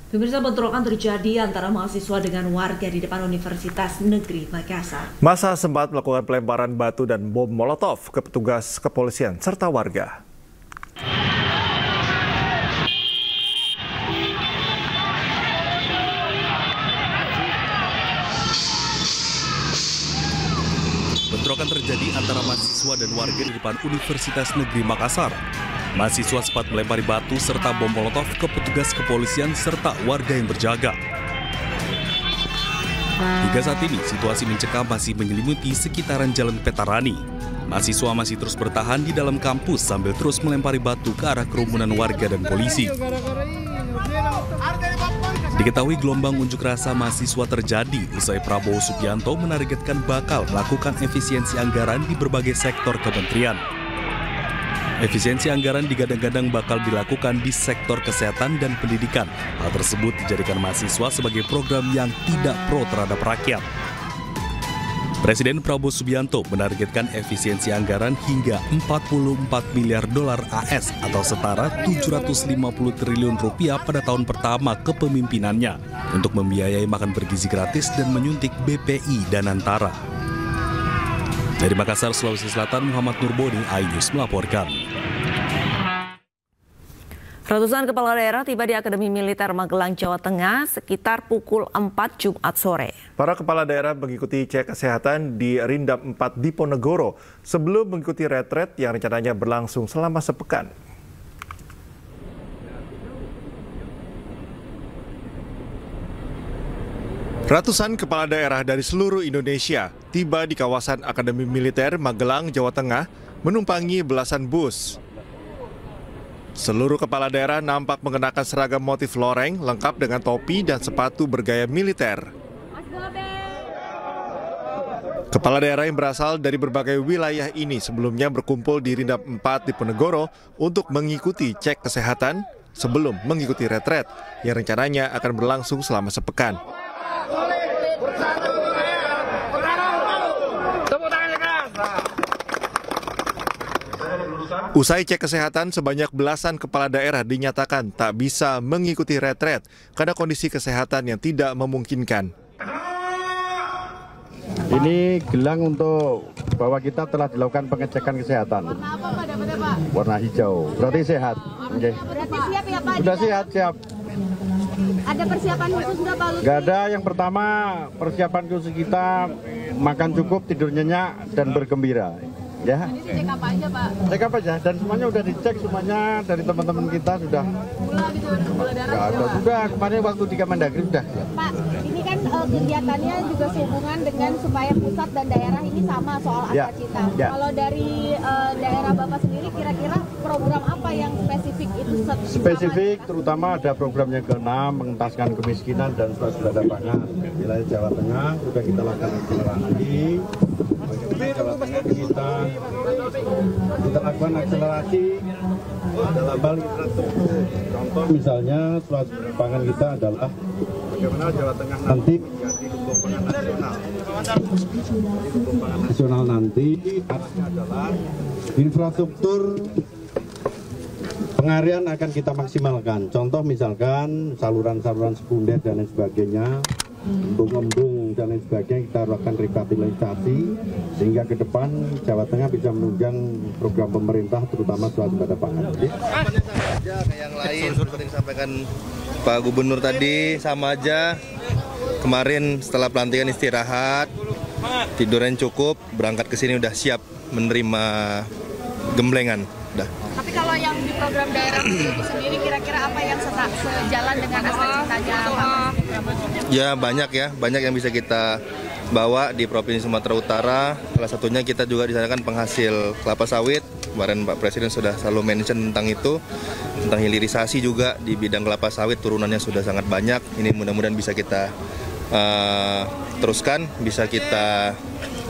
Pemirsa, bentrokan terjadi antara mahasiswa dengan warga di depan Universitas Negeri Makassar. Massa sempat melakukan pelemparan batu dan bom molotov ke petugas kepolisian serta warga. Bentrokan terjadi antara mahasiswa dan warga di depan Universitas Negeri Makassar. Mahasiswa sempat melempari batu serta bom molotov ke petugas kepolisian serta warga yang berjaga. Hingga saat ini, situasi mencekam masih menyelimuti sekitaran Jalan Petarani. Mahasiswa masih terus bertahan di dalam kampus sambil terus melempari batu ke arah kerumunan warga dan polisi. Diketahui gelombang unjuk rasa mahasiswa terjadi usai Prabowo Subianto menargetkan bakal melakukan efisiensi anggaran di berbagai sektor kementerian. Efisiensi anggaran digadang-gadang bakal dilakukan di sektor kesehatan dan pendidikan. Hal tersebut dijadikan mahasiswa sebagai program yang tidak pro terhadap rakyat. Presiden Prabowo Subianto menargetkan efisiensi anggaran hingga 44 miliar dolar AS atau setara 750 triliun rupiah pada tahun pertama kepemimpinannya untuk membiayai makan bergizi gratis dan menyuntik BPI dan Antara. Dari Makassar, Sulawesi Selatan, Muhammad Nurboni, iNews melaporkan. Ratusan kepala daerah tiba di Akademi Militer Magelang, Jawa Tengah sekitar pukul 4 Jumat sore. Para kepala daerah mengikuti cek kesehatan di Rindam 4 Diponegoro sebelum mengikuti retret yang rencananya berlangsung selama sepekan. Ratusan kepala daerah dari seluruh Indonesia tiba di kawasan Akademi Militer Magelang, Jawa Tengah, menumpangi belasan bus. Seluruh kepala daerah nampak mengenakan seragam motif loreng lengkap dengan topi dan sepatu bergaya militer. Kepala daerah yang berasal dari berbagai wilayah ini sebelumnya berkumpul di Rindam 4 Diponegoro untuk mengikuti cek kesehatan sebelum mengikuti retret yang rencananya akan berlangsung selama sepekan. Usai cek kesehatan, sebanyak belasan kepala daerah dinyatakan tak bisa mengikuti retret karena kondisi kesehatan yang tidak memungkinkan. Ini gelang untuk bahwa kita telah dilakukan pengecekan kesehatan. Warna apa Pak dapatnya Pak? Warna hijau, berarti sehat. Okay. Berarti siap ya Pak? Sudah sehat, siap. Ada persiapan khusus nggak Pak Lutfi? Nggak ada, yang pertama persiapan khusus kita makan cukup, tidur nyenyak, dan bergembira. Ya. Ini sih cek apa aja Pak? Cek apa aja, dan semuanya udah dicek, semuanya dari teman-teman kita sudah. Gula gitu, gula darah Nggak ada, sudah, kemarin waktu di Kemendagri sudah. Pak, ini kan kegiatannya juga sehubungan dengan supaya pusat dan daerah ini sama soal Akacita. Ya. Kalau dari daerah Bapak sendiri kira-kira program apa yang spesifik itu? Spesifik, terutama ada programnya ke-6, mengentaskan kemiskinan dan swasembada pangan. Wilayah Jawa Tengah sudah kita lakukan akselerasi. Jawa Tengah kita lakukan akselerasi dalam hal infrastruktur. Contoh misalnya swasembada pangan kita adalah bagaimana Jawa Tengah nanti menjadi lumbung pangan nasional. Lumbung pangan nasional nanti arahnya adalah infrastruktur pengarian akan kita maksimalkan. Contoh misalkan saluran-saluran sekunder dan lain sebagainya, embung-embung dan lain sebagainya kita lakukan revitalisasi sehingga ke depan Jawa Tengah bisa menunjang program pemerintah terutama swasembada pangan. Kayak yang lain seperti disampaikan Pak Gubernur tadi, sama aja. Kemarin setelah pelantikan istirahat, tidur yang cukup, berangkat ke sini udah siap menerima gemblengan. Udah. Tapi kalau yang di program daerah itu sendiri kira-kira apa yang sejalan dengan Akacitanya Pak? Ya banyak yang bisa kita bawa di Provinsi Sumatera Utara. Salah satunya kita juga di sana kan penghasil kelapa sawit. Kemarin Pak Presiden sudah selalu mention tentang itu, tentang hilirisasi juga di bidang kelapa sawit, turunannya sudah sangat banyak. Ini mudah-mudahan bisa kita teruskan, bisa kita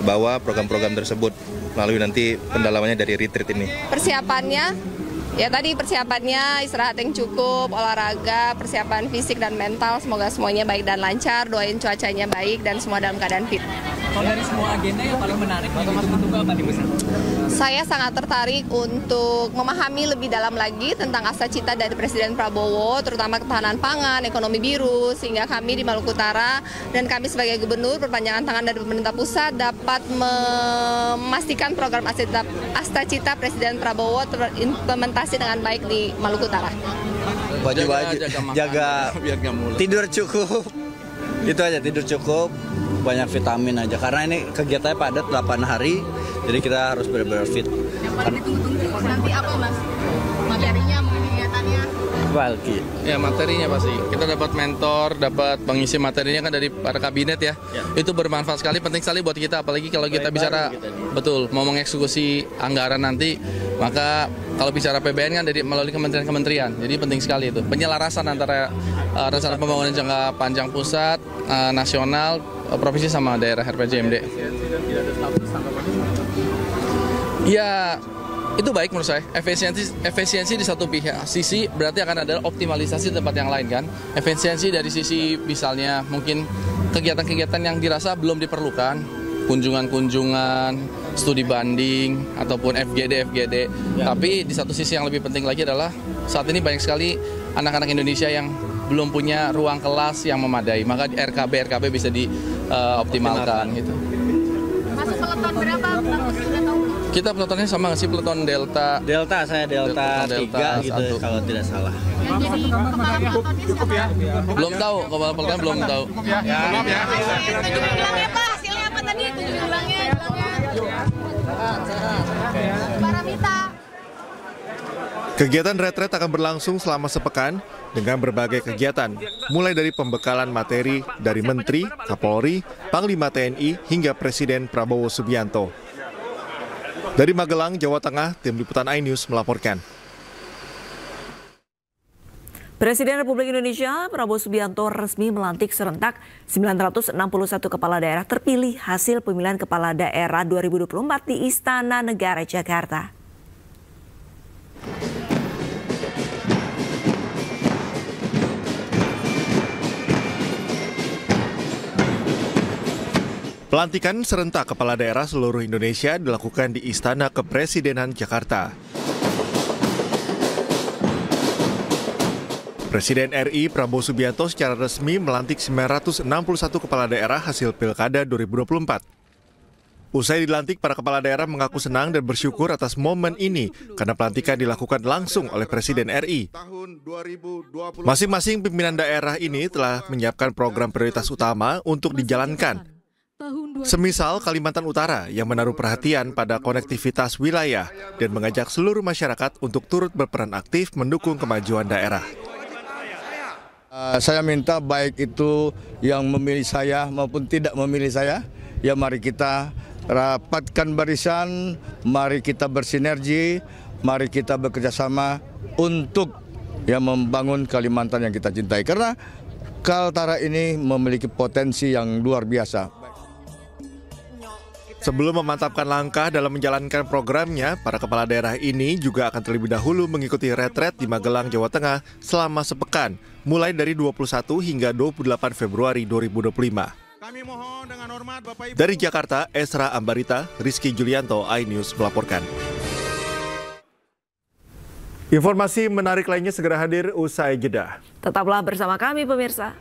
bawa program-program tersebut melalui nanti pendalamannya dari retreat ini. Persiapannya, ya tadi persiapannya istirahat yang cukup, olahraga, persiapan fisik dan mental, semoga semuanya baik dan lancar, doain cuacanya baik dan semua dalam keadaan fit. Kalau dari semua agenda yang paling menarik, apa nih? Saya sangat tertarik untuk memahami lebih dalam lagi tentang cita dari Presiden Prabowo, terutama ketahanan pangan, ekonomi biru, sehingga kami di Maluku Utara dan kami sebagai gubernur perpanjangan tangan dari pemerintah pusat dapat memastikan program Cita Presiden Prabowo terimplementasi dengan baik di Maluku Utara. Wajib jaga tidur cukup, itu aja, tidur cukup, banyak vitamin aja, karena ini kegiatannya padat 8 hari, jadi kita harus benar-benar fit. Nanti apa Mas? Materinya, mungkin kegiatannya? Ya materinya pasti, kita dapat mentor, dapat pengisi materinya kan dari para kabinet ya. Itu bermanfaat sekali, penting sekali buat kita, apalagi kalau kita bicara betul mau mengeksekusi anggaran nanti, maka kalau bicara PBN kan dari melalui kementerian-kementerian, jadi penting sekali itu penyelarasan antara rencana pembangunan jangka panjang pusat, nasional, provinsi sama daerah RPJMD. Ya, itu baik menurut saya. Efisiensi di satu pihak sisi berarti akan ada optimalisasi tempat yang lain kan. Efisiensi dari sisi misalnya mungkin kegiatan-kegiatan yang dirasa belum diperlukan, kunjungan-kunjungan, studi banding ataupun FGD. Tapi di satu sisi yang lebih penting lagi adalah saat ini banyak sekali anak-anak Indonesia yang belum punya ruang kelas yang memadai, maka RKB bisa dioptimalkan gitu. Masuk peleton berapa? Kita peletonnya sama nggak sih, peleton Delta? Saya Delta 3 gitu kalau tidak salah. Yang jadi kepala peletonnya siapa? Belum tahu, kepala peleton belum tahu. Hilangnya Pak, hasilnya apa tadi? Hilangnya. Paramita. Kegiatan retret akan berlangsung selama sepekan dengan berbagai kegiatan, mulai dari pembekalan materi dari Menteri, Kapolri, Panglima TNI, hingga Presiden Prabowo Subianto. Dari Magelang, Jawa Tengah, Tim Liputan iNews melaporkan. Presiden Republik Indonesia Prabowo Subianto resmi melantik serentak 961 kepala daerah terpilih hasil pemilihan kepala daerah 2024 di Istana Negara Jakarta. Pelantikan serentak kepala daerah seluruh Indonesia dilakukan di Istana Kepresidenan Jakarta. Presiden RI Prabowo Subianto secara resmi melantik 961 kepala daerah hasil Pilkada 2024. Usai dilantik, para kepala daerah mengaku senang dan bersyukur atas momen ini karena pelantikan dilakukan langsung oleh Presiden RI. Masing-masing pimpinan daerah ini telah menyiapkan program prioritas utama untuk dijalankan. Semisal Kalimantan Utara yang menaruh perhatian pada konektivitas wilayah dan mengajak seluruh masyarakat untuk turut berperan aktif mendukung kemajuan daerah. Saya minta baik itu yang memilih saya maupun tidak memilih saya, ya mari kita rapatkan barisan, mari kita bersinergi, mari kita bekerjasama untuk membangun Kalimantan yang kita cintai. Karena Kaltara ini memiliki potensi yang luar biasa. Sebelum memantapkan langkah dalam menjalankan programnya, para kepala daerah ini juga akan terlebih dahulu mengikuti retret di Magelang, Jawa Tengah selama sepekan, mulai dari 21 hingga 28 Februari 2025. Dari Jakarta, Esra Ambarita, Rizky Julianto, iNews melaporkan. Informasi menarik lainnya segera hadir usai jeda. Tetaplah bersama kami pemirsa.